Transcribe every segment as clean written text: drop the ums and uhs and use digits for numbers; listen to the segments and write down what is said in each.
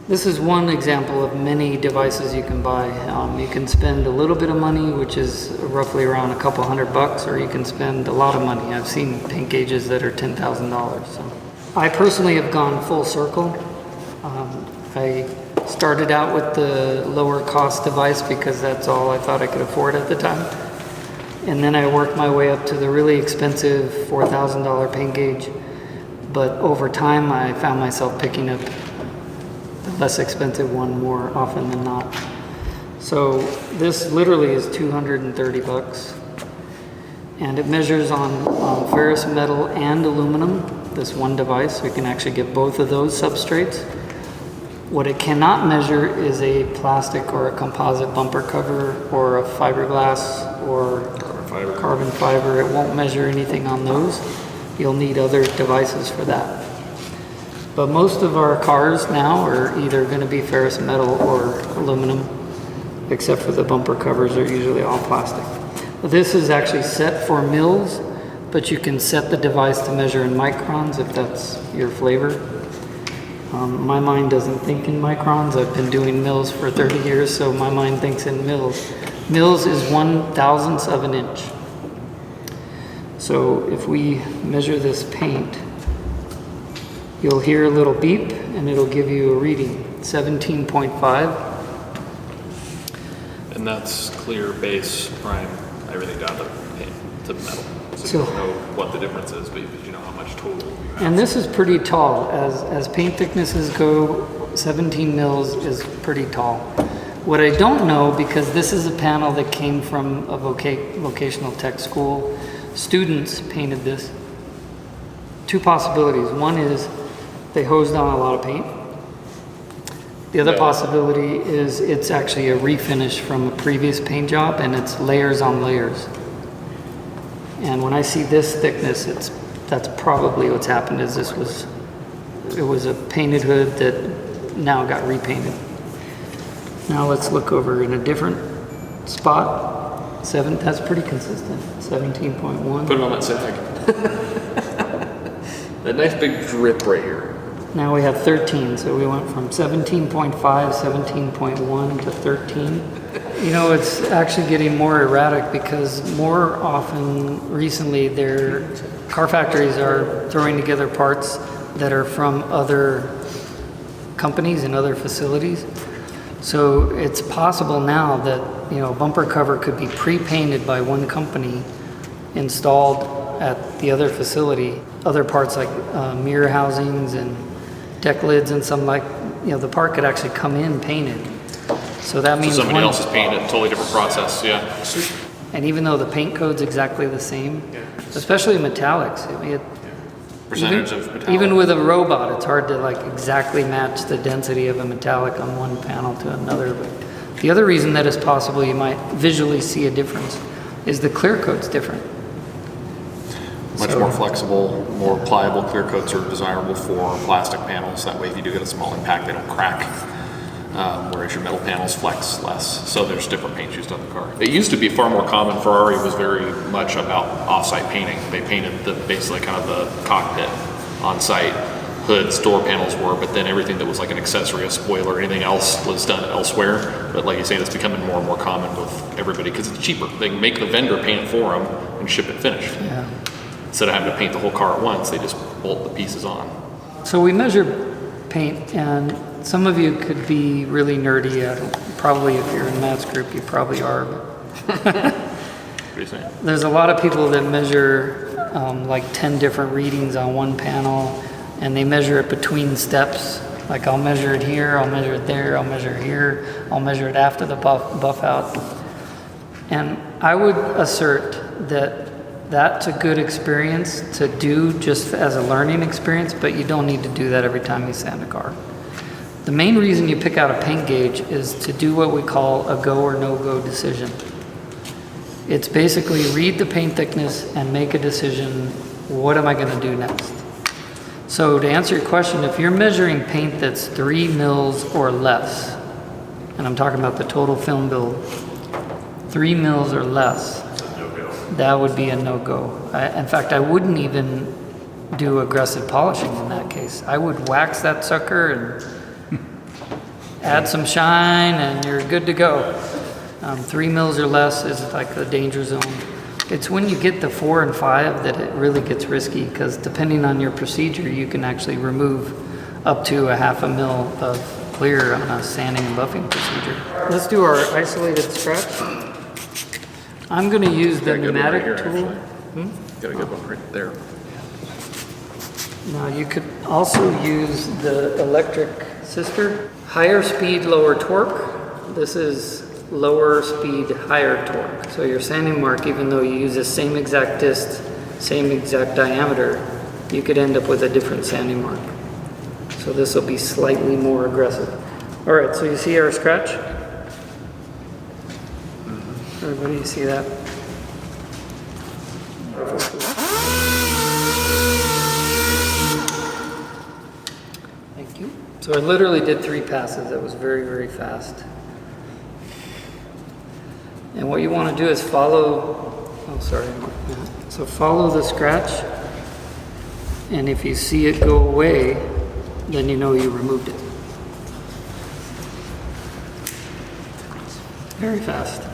This is one example of many devices you can buy. You can spend a little bit of money, which is roughly around a couple $100, or you can spend a lot of money. I've seen paint gauges that are $10,000. So I personally have gone full circle. I started out with the lower cost device because that's all I thought I could afford at the time. And then I worked my way up to the really expensive $4,000 paint gauge. But over time, I found myself picking up the less expensive one more often than not. So this literally is $230. And it measures on ferrous metal and aluminum, this one device. We can actually get both of those substrates. What it cannot measure is a plastic or a composite bumper cover or a fiberglass or carbon fiber. It won't measure anything on those. You'll need other devices for that. But most of our cars now are either going to be ferrous metal or aluminum, except for the bumper covers are usually all plastic. This is actually set for mils, but you can set the device to measure in microns if that's your flavor. My mind doesn't think in microns. I've been doing mils for 30 years, so my mind thinks in mils. Mils is 1/1000th of an inch. So if we measure this paint, you'll hear a little beep and it'll give you a reading, 17.5. And that's clear, base, prime, everything down to paint, to metal. So you don't know what the difference is, but you know how much total you have. And this is pretty tall. As paint thicknesses go, 17 mils is pretty tall. What I don't know, because this is a panel that came from a vocational tech school, students painted this. Two possibilities. One is they hosed on a lot of paint. The other possibility is it's actually a refinish from a previous paint job and it's layers on layers. And when I see this thickness, that's probably what's happened. Is it was a painted hood that now got repainted. Now let's look over in a different spot. That's pretty consistent. 17.1. Put it on that sag. That nice big drip right here. Now we have 13, so we went from 17.5, 17.1 to 13. You know, it's actually getting more erratic because more often recently car factories are throwing together parts that are from other companies and other facilities. So it's possible now that, you know, bumper cover could be pre-painted by one company, installed at the other facility. Other parts like mirror housings and deck lids and some, like, you know, the part could actually come in painted. So that means somebody else is painted, totally different process, yeah. And even though the paint code's exactly the same, especially metallics, I mean, Percentage of metallic. even with a robot, it's hard to like exactly match the density of a metallic on one panel to another. But the other reason that it's possible you might visually see a difference is the clear coat's different. Much more flexible, more pliable clear coats are desirable for plastic panels. That way if you do get a small impact, they don't crack. Whereas your metal panels flex less. So there's different paints used on the car. It used to be far more common. Ferrari was very much about off-site painting. They painted basically kind of the cockpit on-site. Hoods, door panels were, but then everything that was like an accessory, a spoiler, anything else was done elsewhere. But like you say, that's becoming more and more common with everybody because it's cheaper. They can make the vendor paint it for them and ship it finished. Yeah. Instead of having to paint the whole car at once, they just bolt the pieces on. So we measure paint, and some of you could be really nerdy. Probably if you're in Matt's group, you probably are. What are you saying? There's a lot of people that measure like 10 different readings on one panel, and they measure it between steps. Like I'll measure it here, I'll measure it there, I'll measure it here, I'll measure it after the buff out. And I would assert that that's a good experience to do just as a learning experience, but you don't need to do that every time you sand a car. The main reason you pick out a paint gauge is to do what we call a go or no-go decision. It's basically read the paint thickness and make a decision, what am I going to do next? So to answer your question, if you're measuring paint that's 3 mils or less, and I'm talking about the total film build, 3 mils or less, that would be a no-go. In fact, I wouldn't even do aggressive polishing in that case. I would wax that sucker and add some shine and you're good to go. 3 mils or less is like the danger zone. It's when you get to 4 and 5 that it really gets risky, because depending on your procedure, you can actually remove up to a 1/2 mil of clear on a sanding and buffing procedure. Let's do our isolated scratch. I'm going to use the pneumatic tool. Got a good one right there. Now you could also use the electric sister. Higher speed, lower torque. This is lower speed, higher torque. So your sanding mark, even though you use the same exact disc, same exact diameter, you could end up with a different sanding mark. So this will be slightly more aggressive. All right, so you see our scratch? Everybody, you see that? Thank you. So I literally did 3 passes. That was very, very fast. And what you want to do is follow, so follow the scratch, and if you see it go away, then you know you removed it. Very fast. I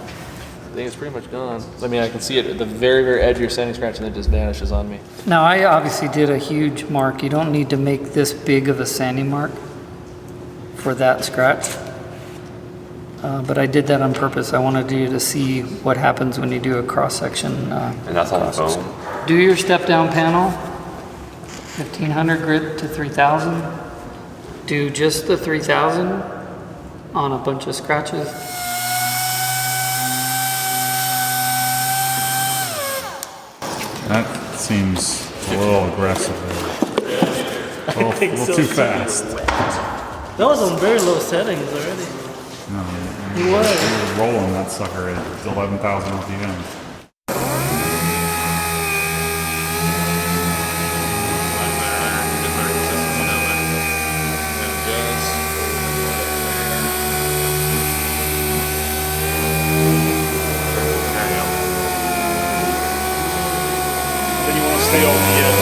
think it's pretty much gone. I mean, I can see it at the very, very edge of your sanding scratch, and it just vanishes on me. Now, I obviously did a huge mark. You don't need to make this big of a sanding mark for that scratch. But I did that on purpose. I wanted you to see what happens when you do a cross-section. And that's on foam. Do your step-down panel, 1500 grit to 3000. Do just the 3000 on a bunch of scratches. That seems a little aggressive. A little too fast. That was on very low settings already. No, He was. you were rolling that sucker at 11,000 RPM. Then you want to stay on the edge.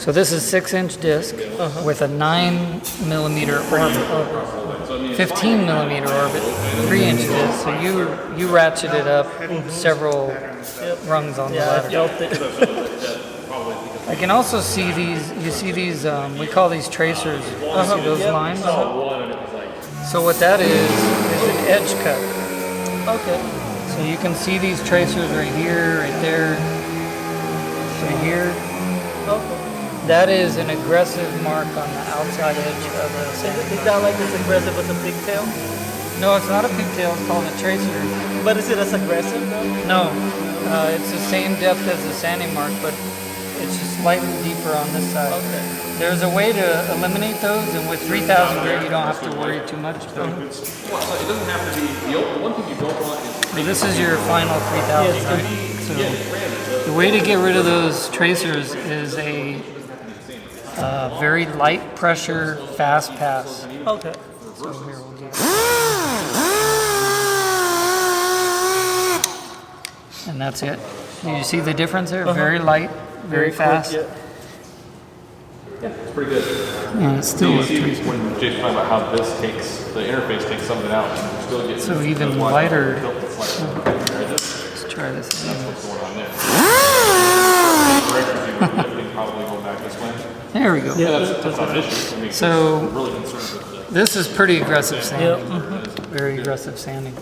So this is 6-inch disc with a 9mm orbit, 15mm orbit, 3-inch disc. So you ratchet it up several rungs on the ladder. Felt it. I can also see these. You see these? We call these tracers. You see those lines? So what that is an edge cut. Okay. So you can see these tracers right here, right there, right here. Okay. That is an aggressive mark on the outside edge of the sanding. Is that like as aggressive as a pigtail? No, it's not a pigtail. It's called a tracer. But is it as aggressive though? No, it's the same depth as the sanding mark, but it's just slightly deeper on this side. Okay. There's a way to eliminate those, and with 3000 grit, you don't have to worry too much. Well, so it doesn't have to be, the one thing you don't want is... This is your final 3000, right? So the way to get rid of those tracers is a very light pressure, fast pass. Okay. So here we'll do. And that's it. Do you see the difference there? Very light, very fast. Yeah. It's pretty good. And it's still You see when Jason's talking about how this takes, the interface takes some of it out, and you still get... So even lighter. Let's try this again. Probably going back this way. There we go. Yeah, that's not an issue. I mean, So I'm really concerned with the... this is pretty aggressive sanding. Yeah. Very aggressive sanding. Yeah,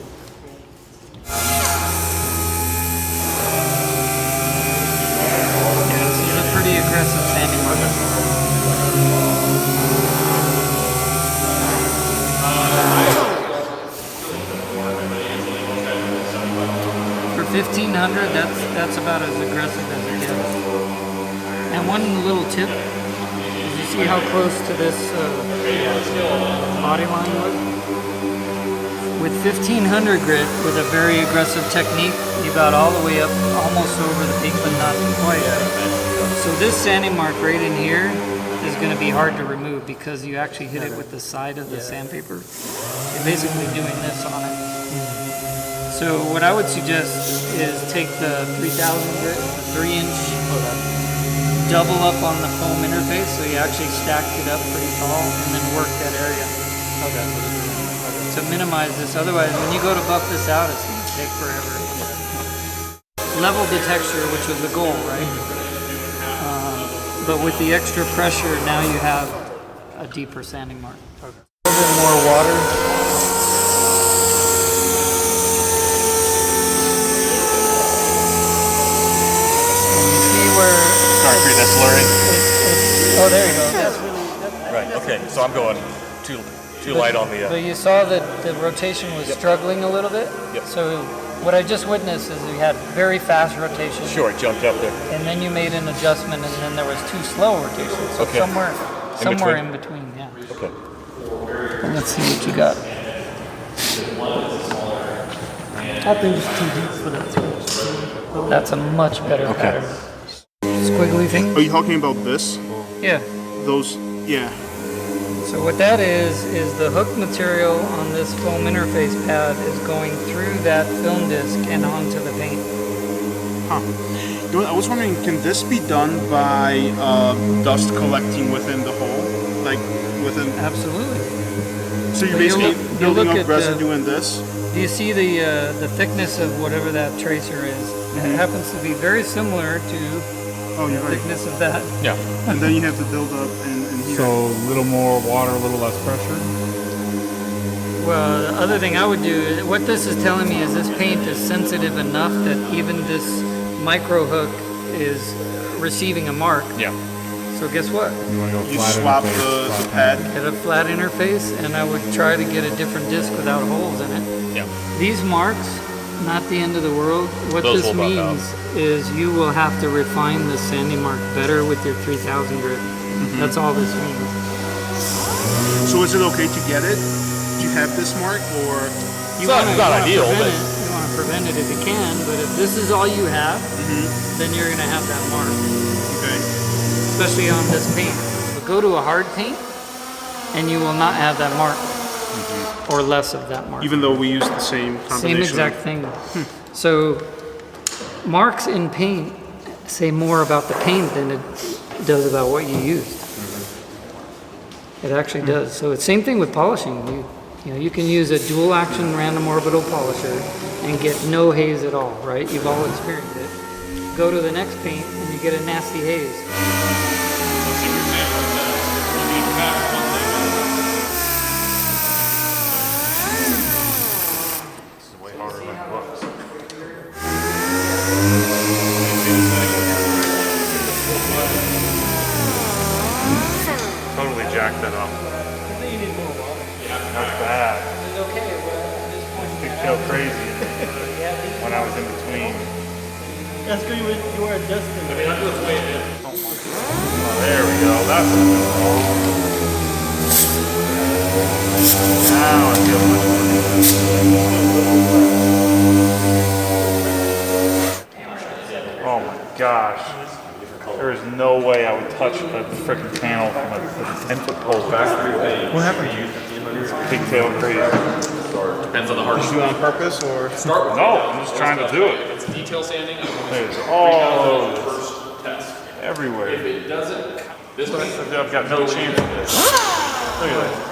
this is a pretty aggressive sanding mark. For 1500, that's about as aggressive as it gets. And one little tip, is you see how close to this body line was? With 1500 grit, with a very aggressive technique, you got all the way up, almost over the peak, but not quite. So this sanding mark right in here is going to be hard to remove because you actually hit it with the side of the sandpaper. You're basically doing this on it. So what I would suggest is take the 3000 grit, the 3-inch, double up on the foam interface so you actually stacked it up pretty tall and then work that area. Okay. To minimize this, otherwise when you go to buff this out, it's going to take forever. Level the texture, which was the goal, right? But with the extra pressure, now you have a deeper sanding mark. Okay. A little bit more water. Concrete that's slurry. Oh, there you go. That's really Right. Okay. So I'm going too light on the. But you saw that the rotation was struggling a little bit. Yep. So what I just witnessed is we had very fast rotation. Sure, it jumped up there. And then you made an adjustment, and then there was too slow rotation. So Okay. somewhere in between. Yeah. Okay. Let's see what you got. I think it's too deep for that. That's a much better pattern. Squiggly thing. Are you talking about this? Yeah. Those, yeah. So what that is the hook material on this foam interface pad is going through that film disc and onto the paint. Huh. You know what, I was wondering, can this be done by dust collecting within the hole? Like within. Absolutely. So you're But you'll basically look- you'll building look up at the- residue in this? Do you see the thickness of whatever that tracer is? It happens to be very similar to Oh, the you're right. thickness of that. Yeah. And then you have to build up in here. So a little more water, a little less pressure. Well, the other thing I would do, what this is telling me is this paint is sensitive enough that even this micro hook is receiving a mark. Yeah. So guess what? You want to go You flat swap interface, the flat pad. Get a flat interface, and I would try to get a different disc without holes in it. Yeah. These marks, not the end of the world. What Those this will buff means is you will have to refine the sanding mark better with your 3000 grit. That's all this means. So is it okay to get it? Do you have this mark or? You not- wanna- it's not you wanna ideal, prevent but- it. You want to prevent it if you can, but if this is all you have, then you're going to have that mark, Okay. especially on this paint. But go to a hard paint, and you will not have that mark, or less of that mark. Even though we use the same combination. Same exact thing. So marks in paint say more about the paint than it does about what you used. It actually does. So it's same thing with polishing. You can use a dual action random orbital polisher and get no haze at all, right? You've all experienced it. Go to the next paint and you get a nasty haze. way harder than it looks. Totally jacked that up. That's bad. It felt crazy when I was in between. That's good. You were adjusting. Oh, there we go. That's what it was. Now I feel much better. Oh my gosh. There is no way I would touch a freaking panel from a 10-foot pole back. What happened to you? Pigtail crazy. Depends on the hardship. Do it on purpose or? Start with No, I'm just trying to do it. It's detail sanding. There's all over, First test. everywhere. If it doesn't, this I've got no chance of this. Look at that.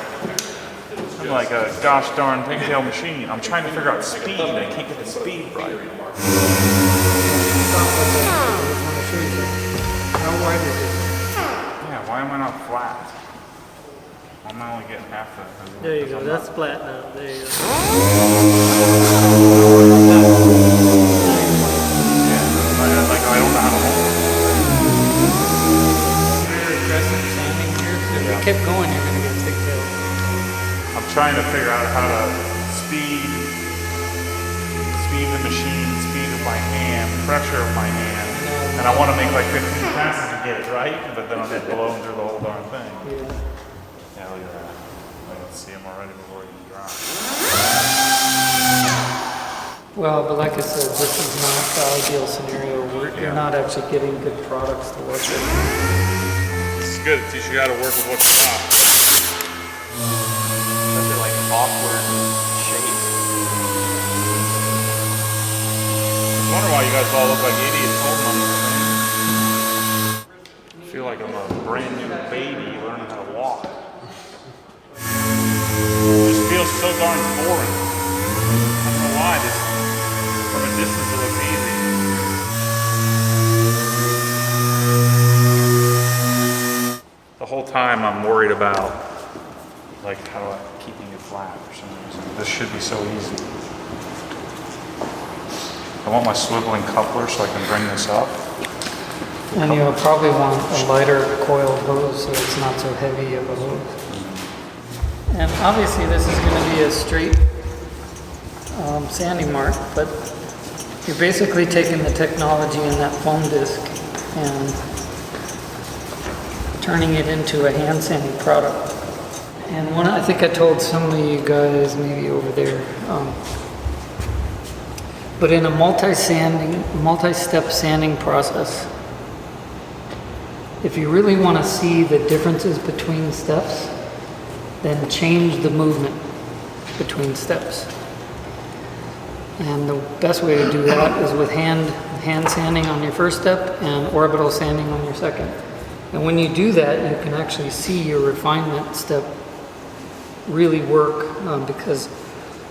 I'm like a gosh darn pigtail machine. I'm trying to figure out speed and I can't get the speed right. How wide is it? Yeah, why am I not flat? Why am I only getting half that? There you go. That's flat now. There you go. I don't know how to hold it. Very aggressive sanding here. So if you keep going, you're going to get pigtail. I'm trying to figure out how to speed the machine, speed of my hand, pressure of my hand. And I want to make like 15 passes to get it right, but then I'm getting blown through the whole darn thing. Yeah, look at that. Let's see him already before he drops. Well, but like I said, this is not the ideal scenario. You're not actually getting good products to work with. This is good. It teaches you how to work with what you got. Such a like awkward shape. guys all look like idiots holding on this thing. I feel like I'm a brand new baby learning how to walk. It just feels so darn foreign. I don't know why, just from a distance it looks easy. The whole time I'm worried about like keeping it flat for some reason. This should be so easy. I want my swiveling coupler so I can bring this up. And you'll probably want a lighter coiled hose so it's not so heavy of a hose. And obviously this is going to be a straight sanding mark, but you're basically taking the technology in that foam disc and turning it into a hand sanding product. And I think I told some of you guys maybe over there, but in a multi-step sanding process, if you really want to see the differences between steps, then change the movement between steps. And the best way to do that is with hand sanding on your first step and orbital sanding on your second. And when you do that, you can actually see your refinement step really work because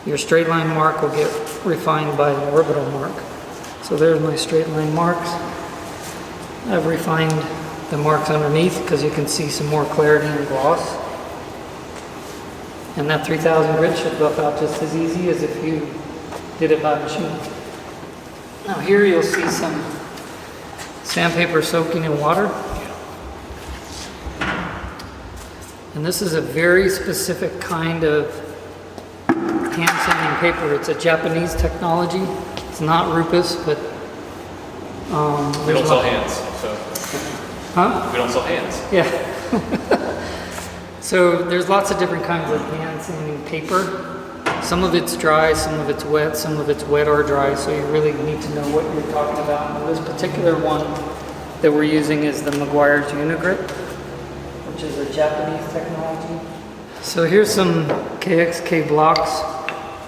your straight line mark will get refined by an orbital mark. So there's my straight line marks. I've refined the marks underneath because you can see some more clarity and gloss. And that 3000 grit should buff out just as easy as if you did it by machine. Now here you'll see some sandpaper soaking in water. And this is a very specific kind of hand sanding paper. It's a Japanese technology. It's not RUPES, but We don't sell hands, so. Huh? We don't sell hands. Yeah. So there's lots of different kinds of hand sanding paper. Some of it's dry, some of it's wet, some of it's wet or dry, so you really need to know what you're talking about. And this particular one that we're using is the Meguiar's Unigrip, which is a Japanese technology. So here's some KXK blocks.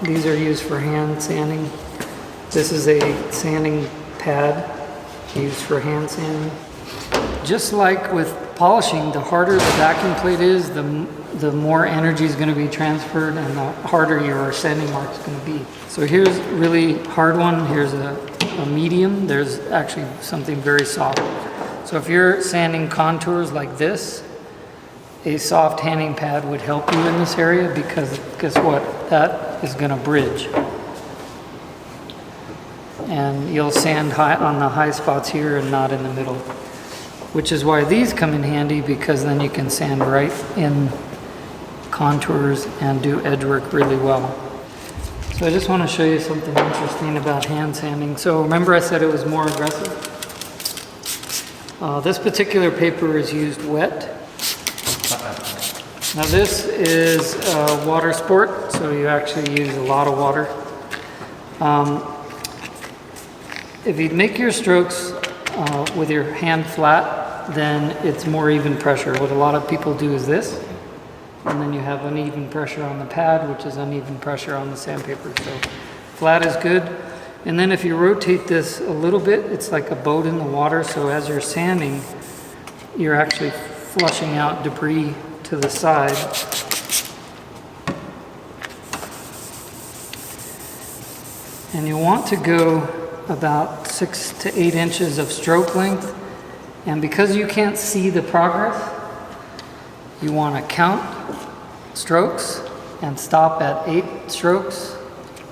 These are used for hand sanding. This is a sanding pad used for hand sanding. Just like with polishing, the harder the vacuum plate is, the more energy is going to be transferred and the harder your sanding mark is going to be. So here's a really hard one. Here's a medium. There's actually something very soft. So if you're sanding contours like this, a soft handing pad would help you in this area because guess what? That is going to bridge. And you'll sand high on the high spots here and not in the middle. Which is why these come in handy because then you can sand right in contours and do edge work really well. So I just want to show you something interesting about hand sanding. So remember I said it was more aggressive? This particular paper is used wet. Now this is water sport, so you actually use a lot of water. If you make your strokes with your hand flat, then it's more even pressure. What a lot of people do is this, and then you have uneven pressure on the pad, which is uneven pressure on the sandpaper. So flat is good. And then if you rotate this a little bit, it's like a boat in the water. So as you're sanding, you're actually flushing out debris to the side. And you want to go about 6 to 8 inches of stroke length. And because you can't see the progress, you want to count strokes and stop at 8 strokes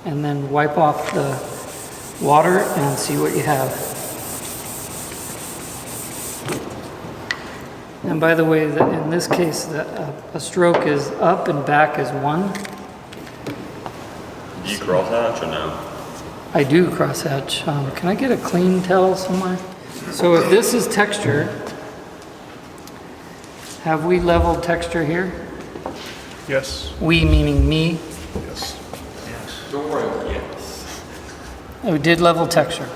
and then wipe off the water and see what you have. And by the way, in this case, a stroke is up and back is 1. Do you cross hatch or no? I do cross hatch. Can I get a clean towel somewhere? So if this is texture, have we leveled texture here? Yes. We meaning me. Yes. Yes. We did level texture.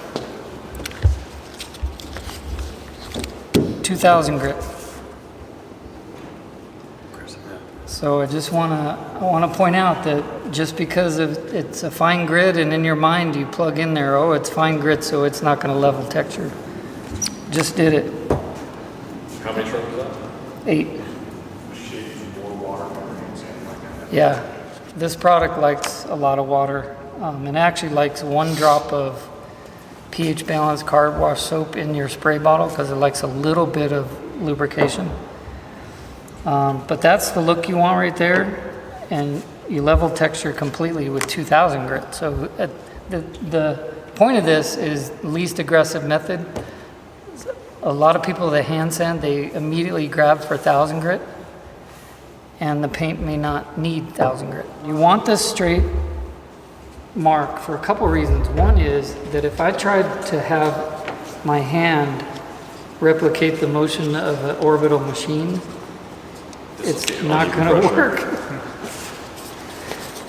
2000 grit. So I just want to point out that just because it's a fine grit, and in your mind you plug in there, oh, it's fine grit, so it's not going to level texture. Just did it. How many strokes is that? 8. Yeah, this product likes a lot of water, and actually likes 1 drop of pH balanced car wash soap in your spray bottle because it likes a little bit of lubrication. But that's the look you want right there, and you level texture completely with 2000 grit. So the point of this is least aggressive method. A lot of people that hand sand, they immediately grab for 1000 grit, and the paint may not need 1000 grit. You want this straight mark for a couple reasons. One is that if I tried to have my hand replicate the motion of an orbital machine, it's not going to work.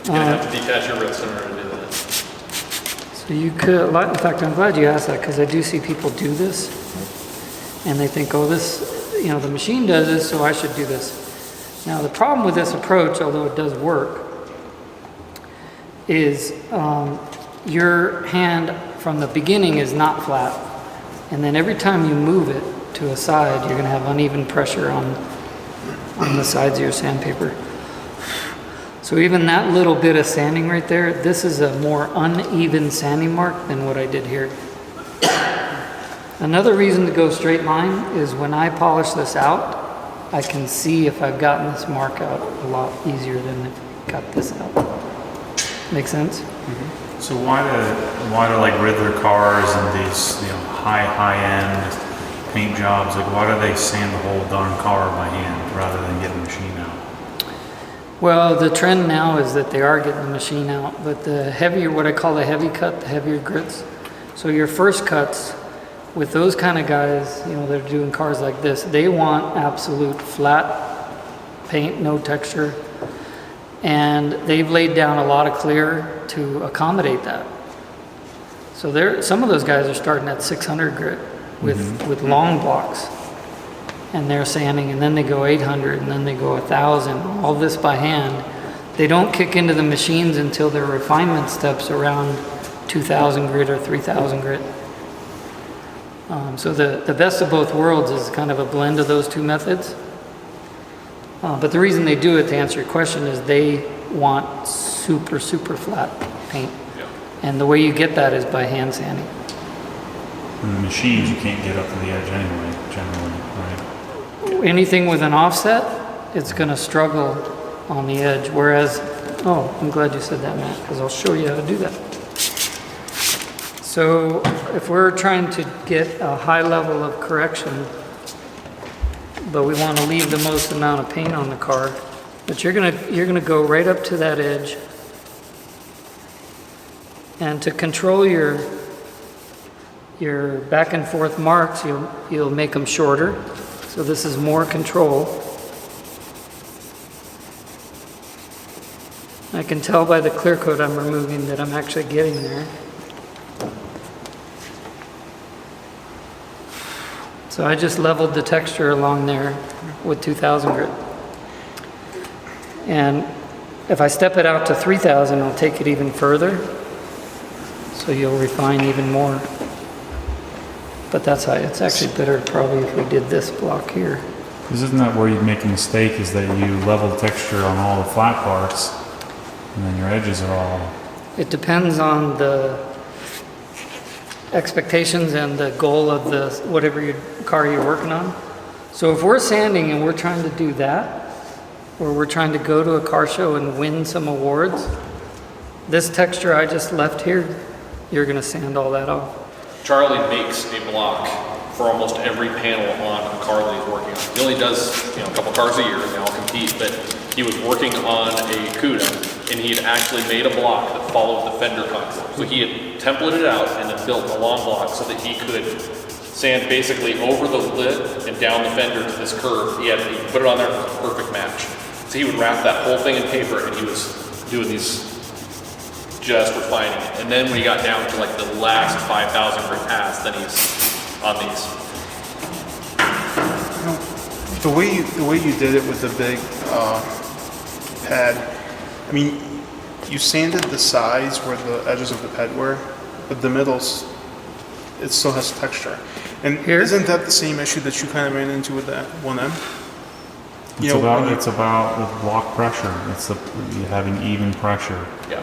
You're gonna have to detach your wrist in order to do that. So you could, in fact, I'm glad you asked that because I do see people do this and they think, oh, this, you know, the machine does this, so I should do this. Now, the problem with this approach, although it does work, is your hand from the beginning is not flat. And then every time you move it to a side, you're going to have uneven pressure on the sides of your sandpaper. So even that little bit of sanding right there, this is a more uneven sanding mark than what I did here. Another reason to go straight line is when I polish this out, I can see if I've gotten this mark out a lot easier than if I got this out. Make sense? Mm-hmm. So why do like Riddler cars and these, you know, high-end paint jobs, like why do they sand the whole darn car by hand rather than get the machine out? Well, the trend now is that they are getting the machine out, but the heavier, what I call the heavy cut, the heavier grits. So your first cuts with those kind of guys, you know, that are doing cars like this, they want absolute flat paint, no texture. And they've laid down a lot of clear to accommodate that. So some of those guys are starting at 600 grit with long blocks. And they're sanding, and then they go 800, and then they go 1,000, all this by hand. They don't kick into the machines until their refinement steps around 2,000 grit or 3,000 grit. So the best of both worlds is kind of a blend of those two methods. But the reason they do it, to answer your question, is they want super, super flat paint. Yeah. And the way you get that is by hand sanding. In the machines, you can't get up to the edge anyway, generally, right? Anything with an offset, it's going to struggle on the edge. Whereas, oh, I'm glad you said that, Matt, because I'll show you how to do that. So if we're trying to get a high level of correction, but we want to leave the most amount of paint on the car, but you're gonna go right up to that edge, and to control your back and forth marks, you'll make them shorter. So this is more control. I can tell by the clear coat I'm removing that I'm actually getting there. So I just leveled the texture along there with 2,000 grit. And if I step it out to 3,000, I'll take it even further. So you'll refine even more. But that's how, it's actually better probably if we did this block here. Because isn't that where you make a mistake, is that you level the texture on all the flat parts, and then your edges are all... It depends on the expectations and the goal of the whatever car you're working on. So if we're sanding and we're trying to do that, or we're trying to go to a car show and win some awards, this texture I just left here, you're going to sand all that off. Charlie makes a block for almost every panel on a car that he's working on. He only does, you know, a couple cars a year, and they all compete, but he was working on a Cuda, and he had actually made a block that followed the fender contour. So he had templated out and then built a long block so that he could sand basically over the lid and down the fender to this curve. He put it on there, it was a perfect match. So he would wrap that whole thing in paper, and he was doing these, just refining it. And then when he got down to like the last 5,000 grit pass, then he's on these. The way you did it with the big pad, I mean, you sanded the sides where the edges of the ped were, but the middles, it still has texture. And Here? isn't that the same issue that you kind of ran into with the 1M? It's about the block pressure. You're having even pressure. Yeah.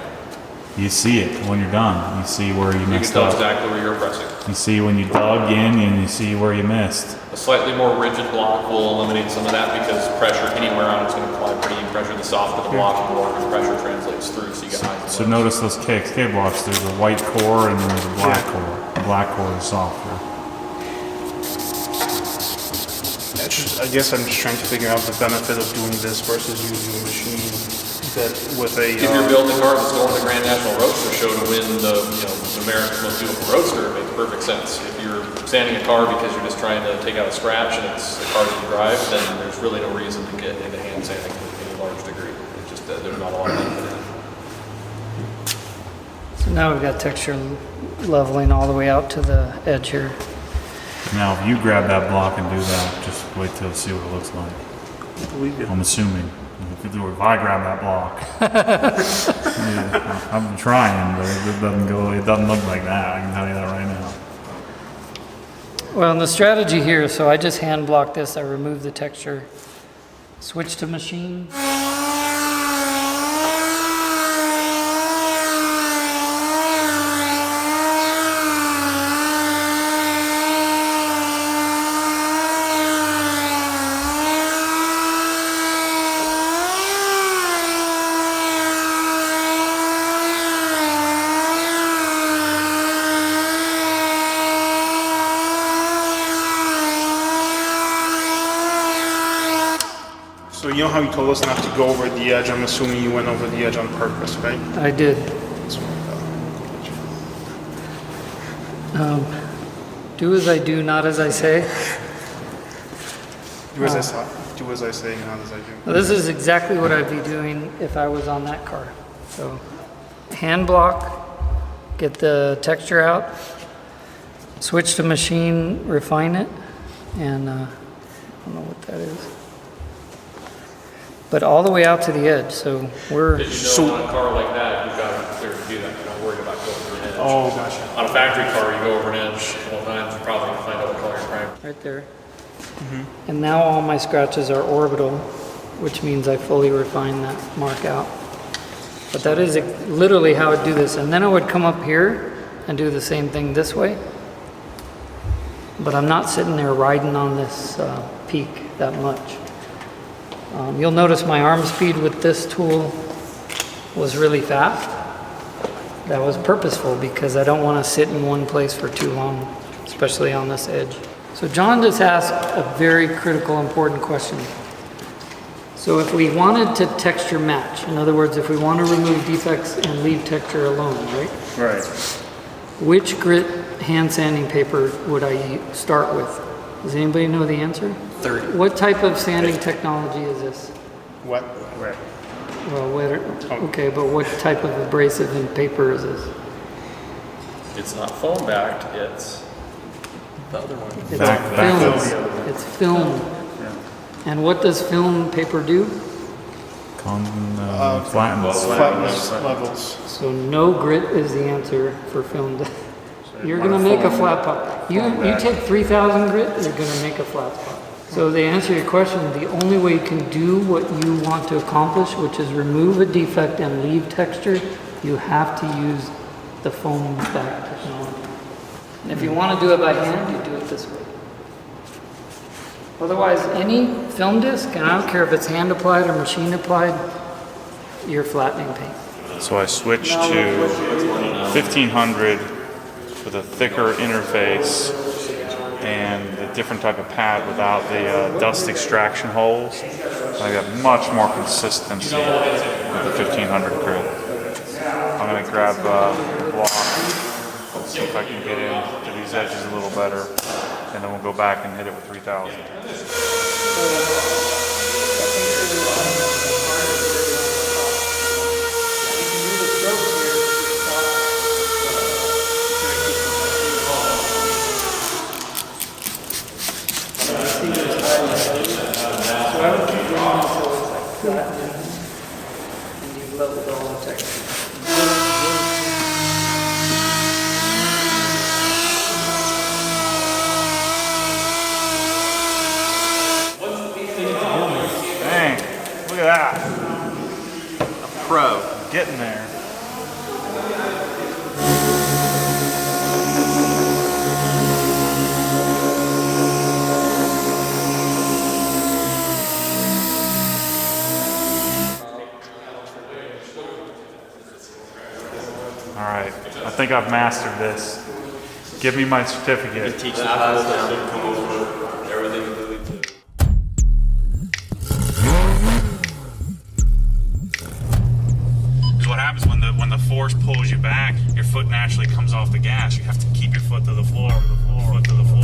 You see it when you're done. You see where you You can messed tell up. exactly where you're pressing. You see when you dug in and you see where you missed. A slightly more rigid block will eliminate some of that because pressure anywhere on it's going to apply pretty even pressure. The softer the block, the more pressure translates through, so you get highs and So lows. notice those K blocks. There's a white core and then there's a black core. The black core is softer. I guess I'm just trying to figure out the benefit of doing this versus using a machine that with a. If you're building a car that's going to Grand National Roadster Show to win the America's Most Beautiful Roadster, it makes perfect sense. If you're sanding a car because you're just trying to take out a scratch and it's a car that you drive, then there's really no reason to get into hand sanding to any large degree. It's just that there's not a lot of benefit in it. So now we've got texture leveling all the way out to the edge here. Now, if you grab that block and do that, just wait till you see what it looks like. I'm assuming. If I grab that block, yeah, I'm trying, but it doesn't go. It doesn't look like that. I can tell you that right now. Well, and the strategy here, so I just hand block this, I remove the texture, switch to machine. So you know how you told us not to go over the edge? I'm assuming you went over the edge on purpose, right? I did. That's what I thought. Do as I do, not as I say. Do as I say, not as I do. Well, this is exactly what I'd be doing if I was on that car. So hand block, get the texture out, switch to machine, refine it, and I don't know what that is. But all the way out to the edge, so we're... Because you know on a car like that, you've got to be clear to do that. You're not worried about going over an edge. Oh, gotcha. On a factory car, you go over an edge, well, times you're probably going to find out what color your primer. right there. And now all my scratches are orbital, which means I fully refine that mark out. But that is literally how I'd do this. And then I would come up here and do the same thing this way. But I'm not sitting there riding on this peak that much. You'll notice my arm speed with this tool was really fast. That was purposeful because I don't want to sit in one place for too long, especially on this edge. So John just asked a very critical, important question. So if we wanted to texture match, in other words, if we want to remove defects and leave texture alone, right? Right. Which grit hand sanding paper would I start with? Does anybody know the answer? 30. What type of sanding technology is this? What? Right. Well, okay, but what type of abrasive and paper is this? It's not foam backed, it's the other one. It's Backwards. film. It's film. And what does film paper do? Flattens. Flatness levels. So no grit is the answer for film. You're gonna make a flat pot. You take 3,000 grit, you're gonna make a flat spot. So to answer your question, the only way you can do what you want to accomplish, which is remove a defect and leave texture, you have to use the foam back technology. And if you want to do it by hand, you do it this way. Otherwise, any film disc, and I don't care if it's hand applied or machine applied, you're flattening paint. So I switched to 1500 with a thicker interface and a different type of pad without the dust extraction holes. I got much more consistency with the 1500 grit. I'm going to grab the block, see if I can get into these edges a little better, and then we'll go back and hit it with 3000. So I would keep going until it's like flat and you level it level integrity. Dang, look at that. Pro. Getting there. All right, I think I've mastered this. Give me my certificate. Teach that down. Come over everything completely. What happens when the force pulls you back, your foot naturally comes off the gas. You have to keep your foot to the floor, foot to the floor.